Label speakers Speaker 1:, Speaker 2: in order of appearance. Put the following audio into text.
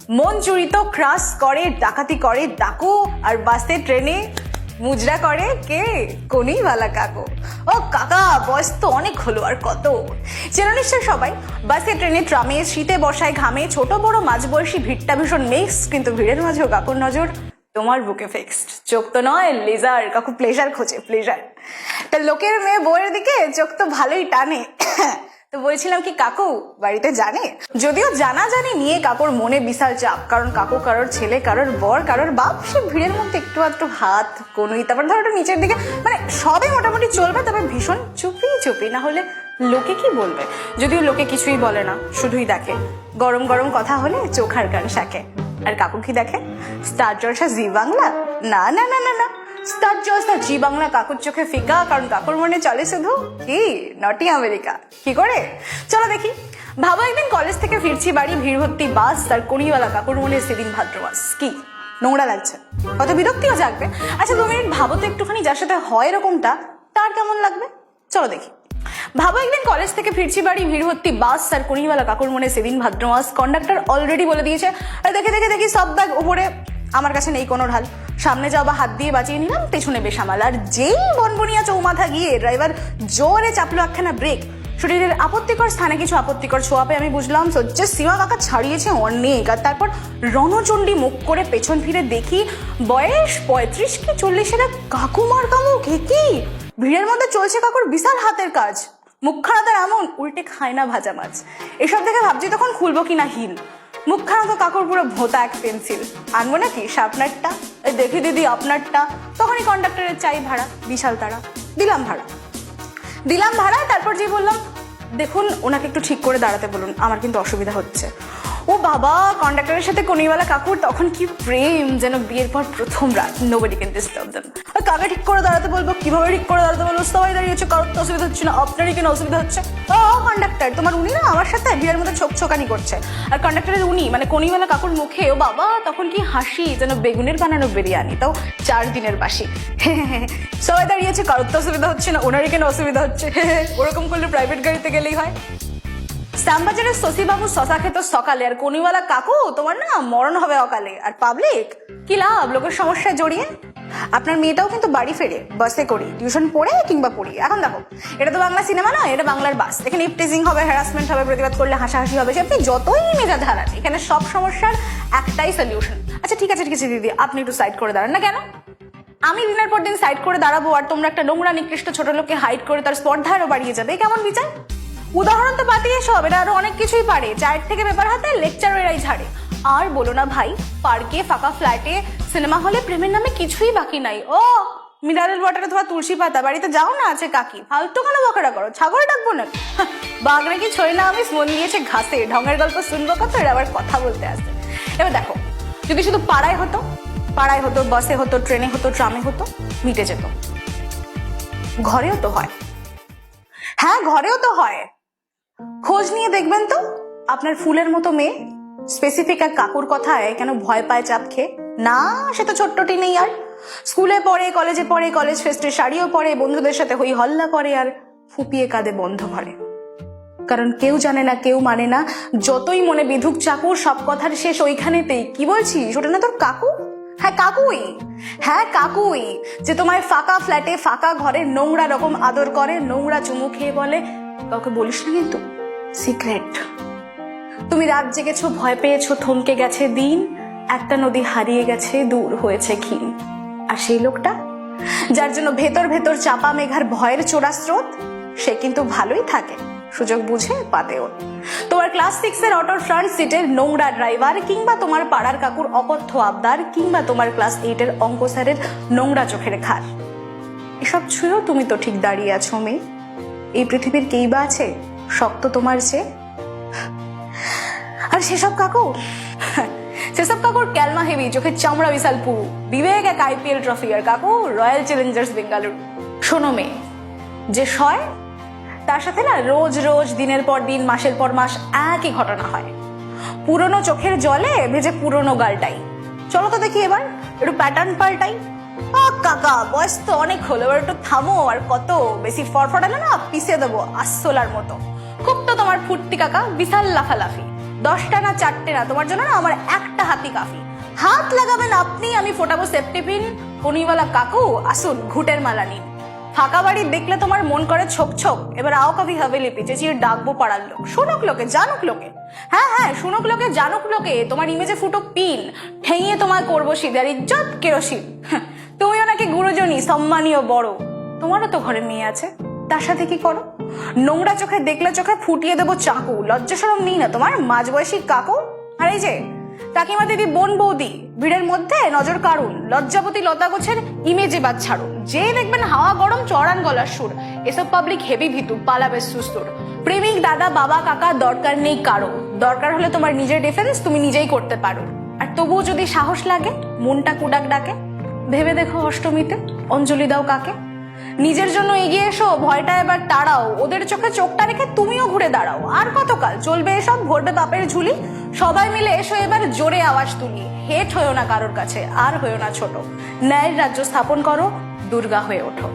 Speaker 1: মন চুরি তো ক্রাশ করে, ডাকাতি করে ডাকু, আর বাসে ট্রেনে মুজরা করে কে? কোনিওয়ালা কাকু। ও কাকা, বয়স তো অনেক হলো, আর কত? চেনা নিশ্চয় সবাই। বাসে ট্রেনে ট্রামে শীতে বর্ষায় ঘামে ছোট বড় মাঝবয়সী, ভিড়টা ভীষণ মিক্সড, কিন্তু ভিড়ের মাঝেও কাকুর নজর তোমার বুকে ফিক্সড। চোখ তো নয় লেজার, কাকু প্লেজার খোঁজে, প্লেজার। তা লোকের মেয়ে বউয়ের দিকে চোখ তো ভালোই টানে। তো বলছিলাম কি, কাকু বাড়িতে জানে? যদিও জানা জানি নিয়ে কাকুর মনে বিশাল চাপ, কারণ কাকু কারোর ছেলে, কারোর বর, কারোর বাপ। সে ভিড়ের মধ্যে একটু আধটু হাত কোনোই, তারপর ধরো একটু নিচের দিকে, মানে সবই মোটামুটি চলবে, তবে ভীষণ চুপি চুপি, না হলে লোকে কি বলবে? যদিও লোকে কিছুই বলে না, শুধুই দেখে। গরম গরম কথা হলে চোখ আর কান শাকে। আর কাকু কি দেখে? স্টার জলসা জি বাংলা? না না না না না, স্টার জলসা জি বাংলা কাকুর চোখে ফিকা, কারণ কাকুর মনে চলে শুধু কি নটি আমেরিকা। কি করে? চলো দেখি। ভাবো একদিন কলেজ থেকে ফিরছি বাড়ি, ভিড় ভর্তি বাস, আর কোনিওয়ালা কাকুর মনে সেদিন ভাদ্র মাস। কি নোংরা লাগছে, কত বিরক্তিও জাগবে। আচ্ছা 2 মিনিট ভাবো তো একটুখানি, যার সাথে হয় এরকমটা তার কেমন লাগবে? চলো দেখি। ভাবো একদিন কলেজ থেকে ফিরছি বাড়ি, ভিড় ভর্তি বাস, আর কোনিওয়ালা কাকুর মনে সেদিন ভাদ্র মাস। কন্ডাক্টর অলরেডি বলে দিয়েছে, দেখে দেখে দেখি সব ব্যাগ উপরে, আমার কাছে নেই কোনো ঢাল। সামনে যাওয়া হাত দিয়ে বাঁচিয়ে নিলাম, পেছনে বেসামাল। আর যেই বনবনিয়া চৌমাথা গিয়ে ড্রাইভার জোরে চাপলো একখানা ব্রেক, শরীরের আপত্তিকর স্থানে কিছু আপত্তিকর ছোঁয়াপে আমি বুঝলাম সহ্যের সীমা কাকা ছাড়িয়েছে অনেক। আর তারপর রণচণ্ডী মুখ করে পেছন ফিরে দেখি বয়স 35 কি 40 কাকুমার কামুক। কি ভিড়ের মধ্যে চলছে কাকুর বিশাল হাতের কাজ, মুখখানা তার এমন উল্টে খায় না ভাজা মাছ। এসব দেখে ভাবছি তখন খুলবো কিনা হিল। মুখখানা তো কাকুর পুরো ভোতা এক পেন্সিল। আনবো নাকি শার্পনারটা? দেখি দিদি আপনারটা। তখনই কন্ডাক্টরের চাই ভাড়া, বিশাল তারা। দিলাম ভাড়া। তারপর যে বললাম, দেখুন ওনাকে একটু ঠিক করে দাঁড়াতে বলুন, আমার কিন্তু অসুবিধা হচ্ছে। ও বাবা, কন্ডাক্টরের সাথে কোনিওয়ালা কাকুর তখন কি প্রেম, যেন বিয়ের পর প্রথম রাত। Nobody can disturb them. কাকে ঠিক করে দাঁড়াতে বলবো, কিভাবে ঠিক করে দাঁড়াতে বলবো? সবাই দাঁড়িয়েছে, কারোর তো অসুবিধা হচ্ছে না, আপনারই কেন অসুবিধা হচ্ছে? ও কন্ডাক্টর, তোমার উনি না আমার সাথে বিয়ের মধ্যে ছোকছোকানি করছে। আর কন্ডাক্টরের উনি মানে কোনিওয়ালা কাকুর মুখে, ও বাবা তখন কি হাসি, যেন বেগুনের বানানো বিরিয়ানি, তাও 4 দিনের বাসি। সবাই দাঁড়িয়েছে, কারোর তো অসুবিধা হচ্ছে না, ওনারই কেন অসুবিধা হচ্ছে? ওরকম করলে প্রাইভেট গাড়িতে গেলেই হয়। শ্যামবাজারের শশীবাবু শশা খেত সকালে, আর কোনিওয়ালা কাকু তোমার না মরণ হবে অকালে। আর পাবলিক কি লাভ লোকের সমস্যায় জড়িয়ে? আপনার মেয়েটাও কিন্তু বাড়ি ফেরে বাসে করি, টিউশন পড়ে কিংবা পড়িয়ে। এখন দেখো, এটা তো বাংলা সিনেমা নয়, এটা বাংলার বাস। এখানে ইপটিজিং হবে, হ্যারাসমেন্ট হবে, প্রতিবাদ করলে হাসাহাসি হবে। সে আপনি যতই মেজাজ হারান, এখানে সব সমস্যার একটাই সলিউশন। আচ্ছা ঠিক আছে দিদি, আপনি একটু সাইড করে দাঁড়ান না। কেন? আমি দিনের পর দিন সাইড করে দাঁড়াবো, আর তোমরা একটা নোংরা নিকৃষ্ট ছোট লোককে হাইড করে তার স্পর্ধা আরো বাড়িয়ে যাবে? কেমন বিচার? উদাহরণ তো পাতিয়ে সব, এটা আরো অনেক কিছুই পারে। চায়ের থেকে পেপার হাতে লেকচার এরাই ঝাড়ে। আর বলো না ভাই, পার্কে, ফাঁকা ফ্ল্যাটে, সিনেমা হলে প্রেমের নামে কিছুই বাকি নাই। ও মিনারেল ওয়াটারে তোমার তুলসী পাতা, বাড়িতে যাও না আছে কাকি, ফালতু কেন বকরা করো? ছাগল ডাকবো না? বাঘ নাকি ছয় না, আমি মন দিয়েছে ঘাসে, ঢঙের গল্প শুনবো কত, এর আবার কথা বলতে আসে। এবার দেখো, যদি শুধু পাড়ায় হতো, বাসে হতো, ট্রেনে হতো, ট্রামে হতো, মিটে যেত। ঘরেও তো হয়। হ্যাঁ, ঘরেও তো হয়। খোঁজ নিয়ে দেখবেন তো, আপনার ফুলের মতো মেয়ে স্পেসিফিক এক কাকুর কথায় কেন ভয় পায় চাপ খেয়ে? না, সে তো ছোট্টটি নেই আর। স্কুলে পড়ে, কলেজে পড়ে, কলেজ ফেস্টে শাড়িও পরে, বন্ধুদের সাথে হই হল্লা করে, আর ফুপিয়ে কাঁদে বন্ধ ঘরে। কারণ কেউ জানে না, কেউ মানে না, যতই মনে বিধুক চাকু, সব কথার শেষ ওইখানেতেই। কি বলছিস, ওটা না তোর কাকু? হ্যাঁ কাকুই, যে তোমায় ফাঁকা ফ্ল্যাটে, ফাঁকা ঘরে নোংরা রকম আদর করে, নোংরা চুমু খেয়ে বলে, কাউকে বলিস না কিন্তু, সিক্রেট। তুমি রাত জেগেছো, ভয় পেয়েছো, থমকে গেছে দিন, একটা নদী হারিয়ে গেছে, দূর হয়েছে ক্ষীণ। আর সেই লোকটা যার জন্য ভেতর ভেতর চাপা মেঘার ভয়ের চোরা স্রোত, সে কিন্তু ভালোই থাকে, সুযোগ বুঝে পাতেও। তোমার ক্লাস 6 অটোর ফ্রন্ট সিটের নোংরা ড্রাইভার, কিংবা তোমার পাড়ার কাকুর অকথ্য আবদার, কিংবা তোমার ক্লাস 8 অঙ্ক স্যারের নোংরা চোখের খার, এসব ছুঁয়েও তুমি তো ঠিক দাঁড়িয়ে আছো মেয়ে। এই পৃথিবীর কেই বা আছে শক্ত তোমার চেয়ে? আর সেসব কাকুর ক্যালমা হেভি, চোখের চামড়া বিশাল পুরু, বিবেক এক IPL ট্রফি, আর কাকু রয়্যাল চ্যালেঞ্জার্স বেঙ্গালুরু। শোনো মেয়ে, যে সয় তার সাথে না রোজ রোজ, দিনের পর দিন, মাসের পর মাস একই ঘটনা হয়। পুরনো চোখের জলে ভেজে পুরনো গালটাই। চলো তো দেখি এবার একটু প্যাটার্ন পাল্টাই। কাকা, বয়স তো অনেক হলো, এবার একটু থামো। আর কত বেশি ফটফটালে না পিষে দেবো আসলার মতো। খুব তো তোমার ফুর্তি কাকা, বিশাল লাফালাফি। 10টা না 4টে না, তোমার জন্য না আমার একটা হাতি কাফি। হাত লাগাবেন আপনি, আমি ফোটাবো সেফটি পিন। পনিওয়ালা কাকু আসুন, ঘুটের মালা নিন। ফাঁকা বাড়ি দেখলে তোমার মন করে ছোক ছোক, এবার আও কবি হাভেলি পে, চেঁচিয়ে ডাকবো পাড়ার লোক, শুনুক লোকে জানুক লোকে। হ্যাঁ, শুনুক লোকে জানুক লোকে, তোমার ইমেজে ফুটো পিন, ঠেঙিয়ে তোমায় করবো সিদার ইজ্জত কেরোসিন। তুমিও নাকি গুরুজনী, সম্মানীয় বড়, তোমারও তো ঘরে মেয়ে আছে, তার সাথে কি করো? নোংরা চোখে দেখলে চোখে ফুটিয়ে দেবো চাকু, লজ্জা শরম নেই না তোমার মাঝবয়সী কাকু? আর এই যে কাকিমা দিদি বোন বৌদি, ভিড়ের মধ্যে নজর কাড়ুন, লজ্জাবতী লতা গোছের ইমেজে বাদ ছাড়ুন। যে দেখবেন হাওয়া গরম চড়ান গলার সুর, এসব পাবলিক হেভি ভিতু, পালাবে সুস্তুর। প্রেমিক দাদা বাবা কাকা দরকার নেই কারো, দরকার হলে তোমার নিজের ডিফেন্স তুমি নিজেই করতে পারো। আর তবুও যদি সাহস লাগে, মনটা কুডাক ডাকে, ভেবে দেখো অষ্টমীতে অঞ্জলি দাও কাকে। নিজের জন্য এগিয়ে এসো, ভয়টা এবার তাড়াও, ওদের চোখে চোখটা রেখে তুমিও ঘুরে দাঁড়াও। আর কতকাল চলবে এসব, ভরবে পাপের ঝুলি? সবাই মিলে এসো এবার জোরে আওয়াজ তুলি, হেট হয়েও না কারোর কাছে, আর হয়েও না ছোট, ন্যায়ের রাজ্য স্থাপন করো, দুর্গা হয়ে ওঠো।